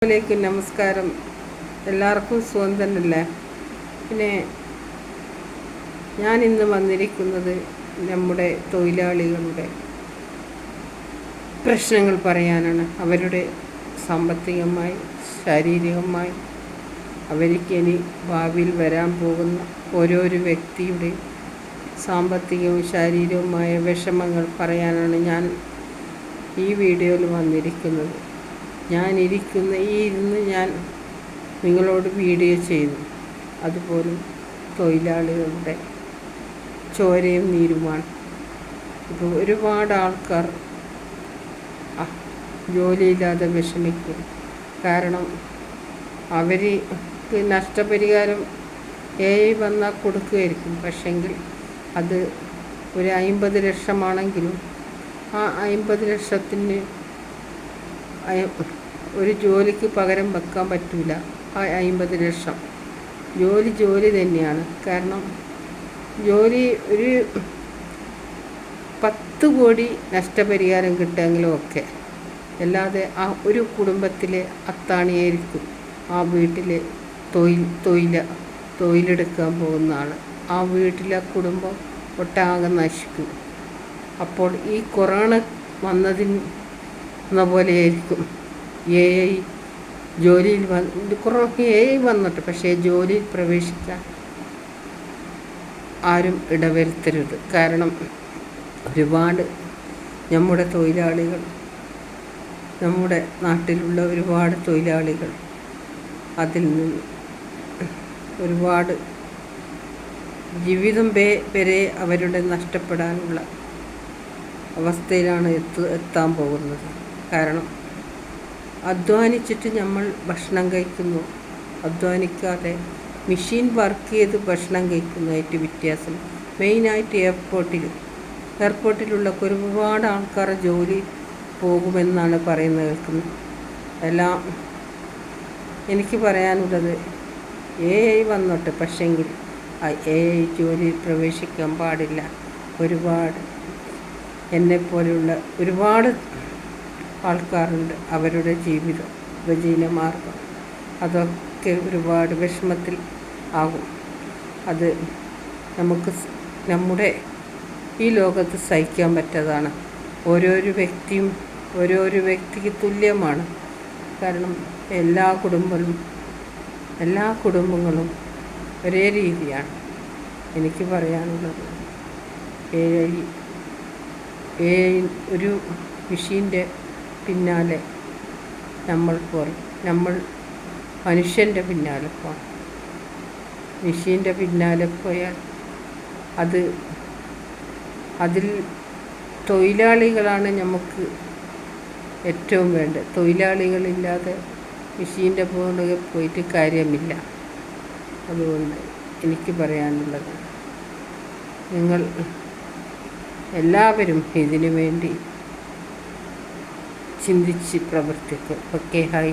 ലേക്കും നമസ്കാരം. എല്ലാവർക്കും സുഖം തന്നെയല്ലേ? പിന്നെ ഞാൻ ഇന്ന് വന്നിരിക്കുന്നത് നമ്മുടെ തൊഴിലാളികളുടെ പ്രശ്നങ്ങൾ പറയാനാണ്. അവരുടെ സാമ്പത്തികമായി ശാരീരികമായി അവർക്ക് ഇനി ഭാവിയിൽ വരാൻ പോകുന്ന ഓരോരോ വ്യക്തിയുടെ സാമ്പത്തികവും ശാരീരികവുമായ വിഷമങ്ങൾ പറയാനാണ് ഞാൻ ഈ വീഡിയോയിൽ വന്നിരിക്കുന്നത്. ഇരുന്ന് ഞാൻ നിങ്ങളോട് വീഡിയോ ചെയ്തു. അതുപോലും തൊഴിലാളികളുടെ ചോരയും നീരുമാണ്. ഇപ്പോൾ ഒരുപാട് ആൾക്കാർ ജോലിയില്ലാതെ വിഷമിക്കും. കാരണം അവർക്ക് നഷ്ടപരിഹാരം വന്നാൽ കൊടുക്കുകയായിരിക്കും. പക്ഷെങ്കിൽ അത് ഒരു 50 ലക്ഷമാണെങ്കിലും ആ 50 ലക്ഷത്തിന് ഒരു ജോലിക്ക് പകരം വെക്കാൻ പറ്റില്ല. ആ 50 ലക്ഷം ജോലി തന്നെയാണ്. കാരണം ജോലി ഒരു 10 കോടി നഷ്ടപരിഹാരം കിട്ടുമെങ്കിലും ഒക്കെ, അല്ലാതെ ആ ഒരു കുടുംബത്തിലെ അത്താണിയായിരിക്കും ആ വീട്ടിലെ തൊഴിലെടുക്കാൻ പോകുന്ന ആൾ. ആ വീട്ടിലെ കുടുംബം ഒട്ടാകെ നശിക്കും. അപ്പോൾ ഈ കൊറോണ വന്നതിന് പോലെയായിരിക്കും ജോലിയിൽ വന്നിട്ട്. പക്ഷേ ജോലിയിൽ പ്രവേശിക്കാൻ ആരും ഇടവരുത്തരുത്. കാരണം ഒരുപാട് നമ്മുടെ തൊഴിലാളികൾ, നമ്മുടെ നാട്ടിലുള്ള ഒരുപാട് തൊഴിലാളികൾ അതിൽ നിന്ന് ഒരുപാട് ജീവിതം വരെ അവരുടെ നഷ്ടപ്പെടാനുള്ള അവസ്ഥയിലാണ് എത്താൻ പോകുന്നത്. കാരണം അധ്വാനിച്ചിട്ട് നമ്മൾ ഭക്ഷണം കഴിക്കുന്നു, അധ്വാനിക്കാതെ മെഷീൻ വർക്ക് ചെയ്ത് ഭക്ഷണം കഴിക്കുന്നതായിട്ട് വ്യത്യാസം. മെയിനായിട്ട് എയർപോർട്ടിലുള്ള ഒരുപാട് ആൾക്കാർ ജോലി പോകുമെന്നാണ് പറയുന്നത് കേൾക്കുന്നത്. എല്ലാം എനിക്ക് പറയാനുള്ളത് വന്നിട്ട് പക്ഷെങ്കിൽ ജോലിയിൽ പ്രവേശിക്കാൻ പാടില്ല. ഒരുപാട് എന്നെപ്പോലെയുള്ള ഒരുപാട് ആൾക്കാരുണ്ട്. അവരുടെ ജീവിതം ഉപജീവനമാർഗം അതൊക്കെ ഒരുപാട് വിഷമത്തിൽ ആകും. അത് നമുക്ക് നമ്മുടെ ഈ ലോകത്ത് സഹിക്കാൻ പറ്റാത്തതാണ്. ഓരോരോ വ്യക്തിക്ക് തുല്യമാണ്. കാരണം എല്ലാ കുടുംബങ്ങളും ഒരേ രീതിയാണ്. എനിക്ക് പറയാനുള്ളത് ഒരു മെഷീൻ്റെ പിന്നാലെ നമ്മൾ മനുഷ്യൻ്റെ പിന്നാലെ പോകണം. മെഷീൻ്റെ പിന്നാലെ പോയാൽ അതിൽ തൊഴിലാളികളാണ് നമുക്ക് ഏറ്റവും വേണ്ടത്. തൊഴിലാളികളില്ലാതെ മെഷീൻ്റെ പുറകെ പോയിട്ട് കാര്യമില്ല. അതുകൊണ്ട് എനിക്ക് പറയാനുള്ളത്, നിങ്ങൾ എല്ലാവരും ഇതിനു വേണ്ടി ചിന്തിച്ച് പ്രവർത്തിക്കും. Okay, hi.